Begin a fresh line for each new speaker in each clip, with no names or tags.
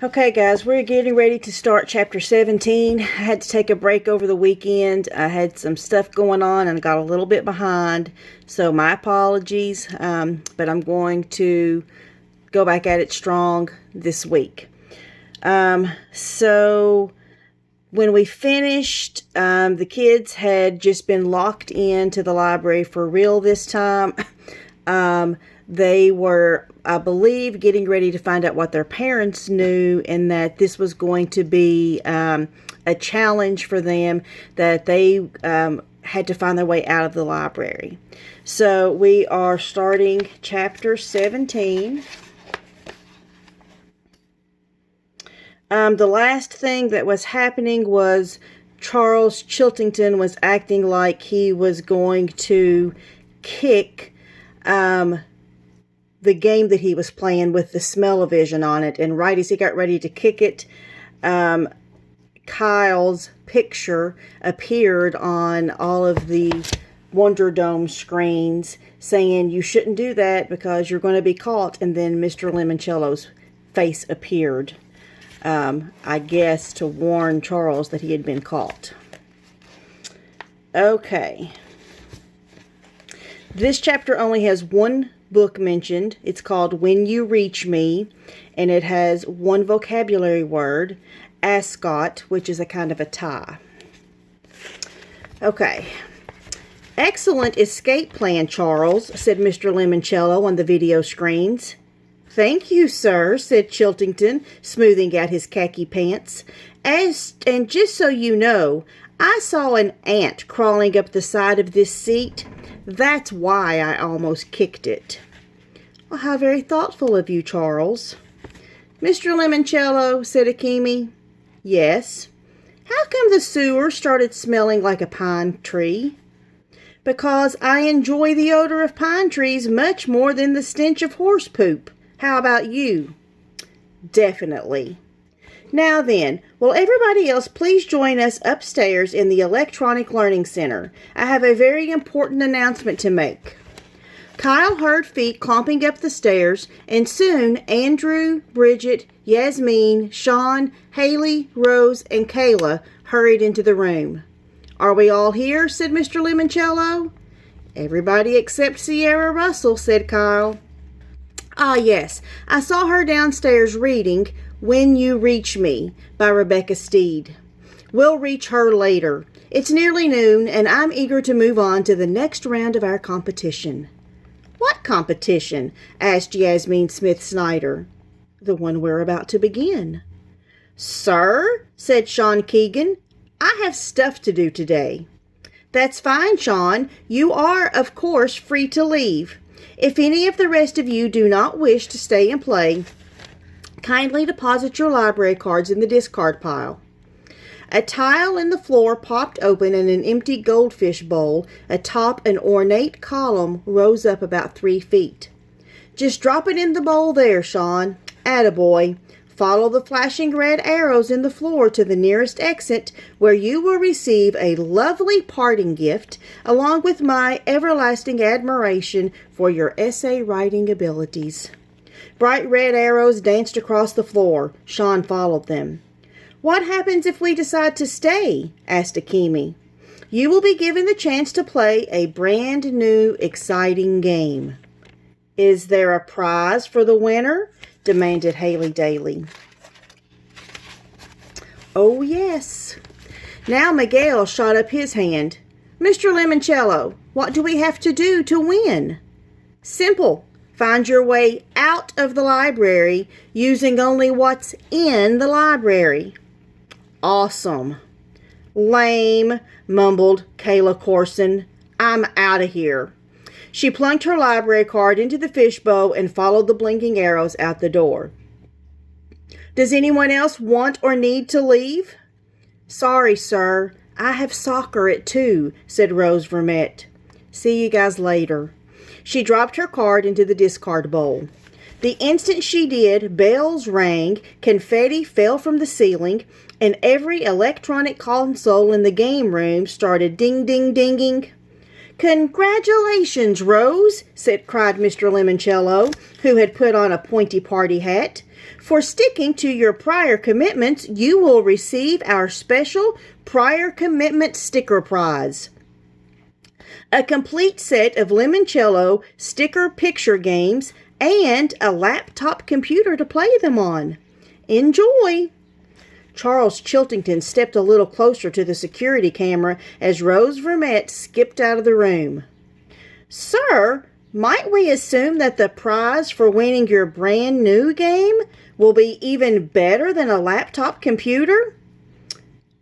Okay, guys, we're getting ready to start chapter 17. I had to take a break over the weekend. I had some stuff going on and I got a little bit behind, so my apologies, but I'm going to go back at it strong this week. So when we finished, the kids had just been locked into the library for real this time. They were, I believe, getting ready to find out what their parents knew, and that this was going to be a challenge for them, that they had to find their way out of the library. So we are starting chapter 17. The last thing that was happening was Charles Chiltington was acting like he was going to kick the game that he was playing with the smell-o-vision on it. And right as he got ready to kick it, Kyle's picture appeared on all of the Wonder Dome screens saying, "You shouldn't do that because you're going to be caught." And then Mr. Lemoncello's face appeared, I guess to warn Charles that he had been caught. Okay. This chapter only has one book mentioned. It's called When You Reach Me, and it has one vocabulary word, ascot, which is a kind of a tie. Okay. "Excellent escape plan, Charles," said Mr. Lemoncello on the video screens. "Thank you, sir," said Chiltington, smoothing out his khaki pants. And just so you know, I saw an ant crawling up the side of this seat. That's why I almost kicked it." "Well, how very thoughtful of you, Charles." "Mr. Lemoncello," said Akemi. "Yes." "How come the sewer started smelling like a pine tree?" "Because I enjoy the odor of pine trees much more than the stench of horse poop. How about you?" "Definitely." "Now then, will everybody else please join us upstairs in the Electronic Learning Center? I have a very important announcement to make." Kyle heard feet clomping up the stairs, and soon Andrew, Bridget, Yasmin, Sean, Haley, Rose, and Kayla hurried into the room. "Are we all here?" said Mr. Lemoncello. "Everybody except Sierra Russell," said Kyle. "Ah, yes, I saw her downstairs reading When You Reach Me by Rebecca Steed. We'll reach her later. It's nearly noon, and I'm eager to move on to the next round of our competition." "What competition?" asked Yasmin Smith-Snyder. "The one we're about to begin." "Sir," said Sean Keegan, "I have stuff to do today." "That's fine, Sean. You are, of course, free to leave. If any of the rest of you do not wish to stay and play, kindly deposit your library cards in the discard pile." A tile in the floor popped open and an empty goldfish bowl atop an ornate column rose up about 3 feet. "Just drop it in the bowl there, Sean. Attaboy. Follow the flashing red arrows in the floor to the nearest exit, where you will receive a lovely parting gift, along with my everlasting admiration for your essay writing abilities." Bright red arrows danced across the floor. Sean followed them. "What happens if we decide to stay?" asked Akemi. "You will be given the chance to play a brand new, exciting game." "Is there a prize for the winner?" demanded Haley Daly. "Oh, yes." Now Miguel shot up his hand. "Mr. Lemoncello, what do we have to do to win?" "Simple. Find your way out of the library using only what's in the library." "Awesome." "Lame," mumbled Kayla Corson. "I'm out of here." She plunked her library card into the fishbowl and followed the blinking arrows out the door. "Does anyone else want or need to leave?" "Sorry, sir. I have soccer at 2, said Rose Vermette. "See you guys later." She dropped her card into the discard bowl. The instant she did, bells rang, confetti fell from the ceiling, and every electronic console in the game room started ding-ding-dinging. "Congratulations, Rose," cried Mr. Lemoncello, who had put on a pointy party hat. "For sticking to your prior commitments, you will receive our special prior commitment sticker prize. A complete set of Lemoncello sticker picture games and a laptop computer to play them on. Enjoy!" Charles Chiltington stepped a little closer to the security camera as Rose Vermette skipped out of the room. "Sir, might we assume that the prize for winning your brand new game will be even better than a laptop computer?"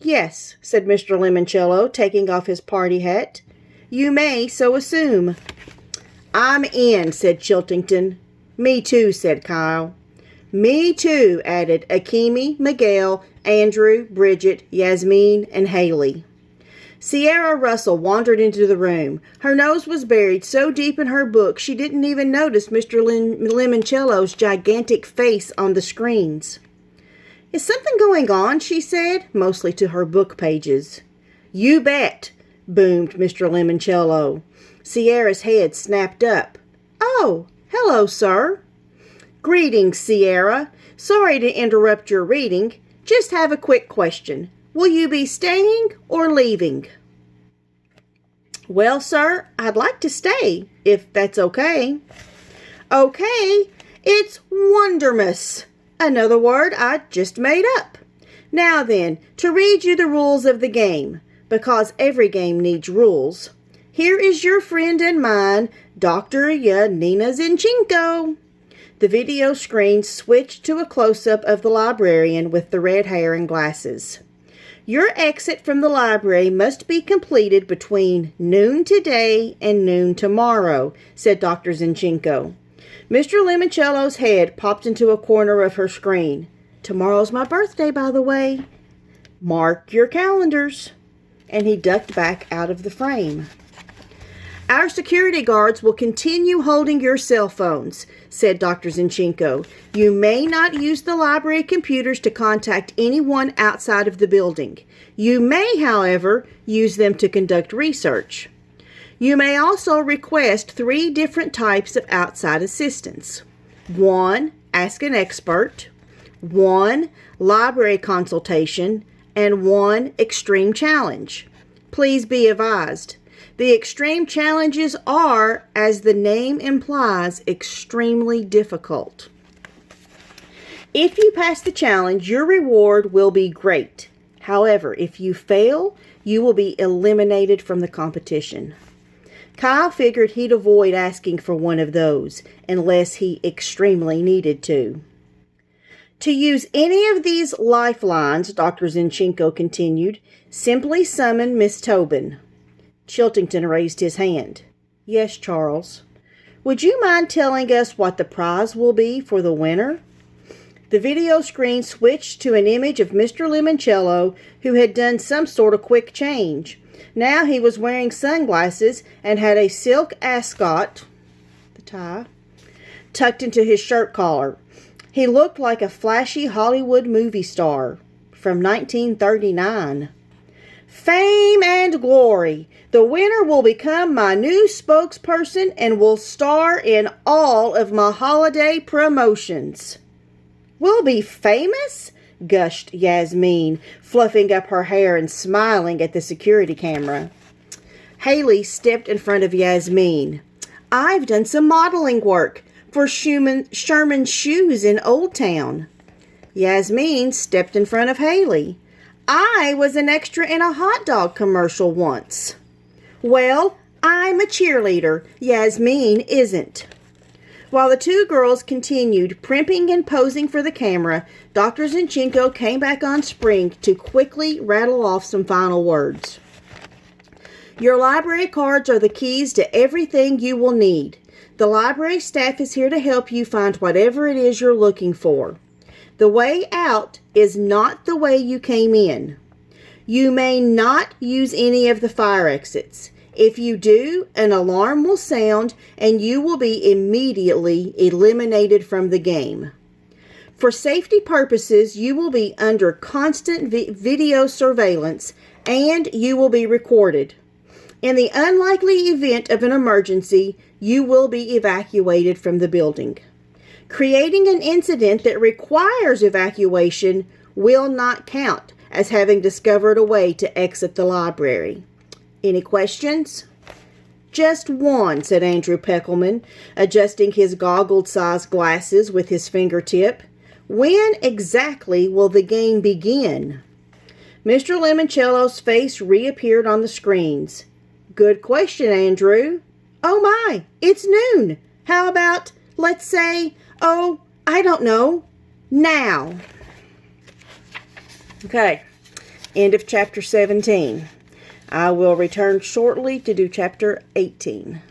"Yes," said Mr. Lemoncello, taking off his party hat. "You may so assume." "I'm in," said Chiltington. "Me too," said Kyle. "Me too," added Akemi, Miguel, Andrew, Bridget, Yasmin, and Haley. Sierra Russell wandered into the room. Her nose was buried so deep in her book she didn't even notice Mr. Lemoncello's gigantic face on the screens. "Is something going on?" she said, mostly to her book pages. "You bet," boomed Mr. Lemoncello. Sierra's head snapped up. "Oh, hello, sir." "Greetings, Sierra. Sorry to interrupt your reading. Just have a quick question. Will you be staying or leaving?" "Well, sir, I'd like to stay, if that's okay." "Okay, it's wondermous. Another word I just made up. Now then, to read you the rules of the game, because every game needs rules. Here is your friend and mine, Dr. Yanina Zinchenko." The video screen switched to a close-up of the librarian with the red hair and glasses. "Your exit from the library must be completed between noon today and noon tomorrow," said Dr. Zinchenko. Mr. Lemoncello's head popped into a corner of her screen. "Tomorrow's my birthday, by the way. Mark your calendars." And he ducked back out of the frame. "Our security guards will continue holding your cell phones," said Dr. Zinchenko. "You may not use the library computers to contact anyone outside of the building. You may, however, use them to conduct research. You may also request 3 different types of outside assistance. 1. Ask an expert. 1. Library consultation. And 1. Extreme challenge. Please be advised. The extreme challenges are, as the name implies, extremely difficult. If you pass the challenge, your reward will be great. However, if you fail, you will be eliminated from the competition. Kyle figured he'd avoid asking for one of those, unless he extremely needed to. To use any of these lifelines, Dr. Zinchenko continued, simply summon Miss Tobin. Chiltington raised his hand. "Yes, Charles." "Would you mind telling us what the prize will be for the winner?" The video screen switched to an image of Mr. Lemoncello, who had done some sort of quick change. Now he was wearing sunglasses and had a silk ascot, the tie, tucked into his shirt collar. He looked like a flashy Hollywood movie star from 1939. "Fame and glory. The winner will become my new spokesperson and will star in all of my holiday promotions." "We'll be famous?" gushed Yasmin, fluffing up her hair and smiling at the security camera. Haley stepped in front of Yasmin. "I've done some modeling work for Sherman's Shoes in Old Town." Yasmin stepped in front of Haley. "I was an extra in a hot dog commercial once." "Well, I'm a cheerleader. Yasmin isn't." While the two girls continued primping and posing for the camera, Dr. Zinchenko came back on spring to quickly rattle off some final words. "Your library cards are the keys to everything you will need. The library staff is here to help you find whatever it is you're looking for. The way out is not the way you came in. You may not use any of the fire exits. If you do, an alarm will sound and you will be immediately eliminated from the game. For safety purposes, you will be under constant video surveillance and you will be recorded. In the unlikely event of an emergency, you will be evacuated from the building. Creating an incident that requires evacuation will not count as having discovered a way to exit the library. Any questions? Just one, said Andrew Peckelman, adjusting his goggled-sized glasses with his fingertip. When exactly will the game begin? Mr. Lemoncello's face reappeared on the screens. Good question, Andrew. Oh my, it's noon. How about, let's say, oh, I don't know, now. Okay, end of chapter 17. I will return shortly to do chapter 18.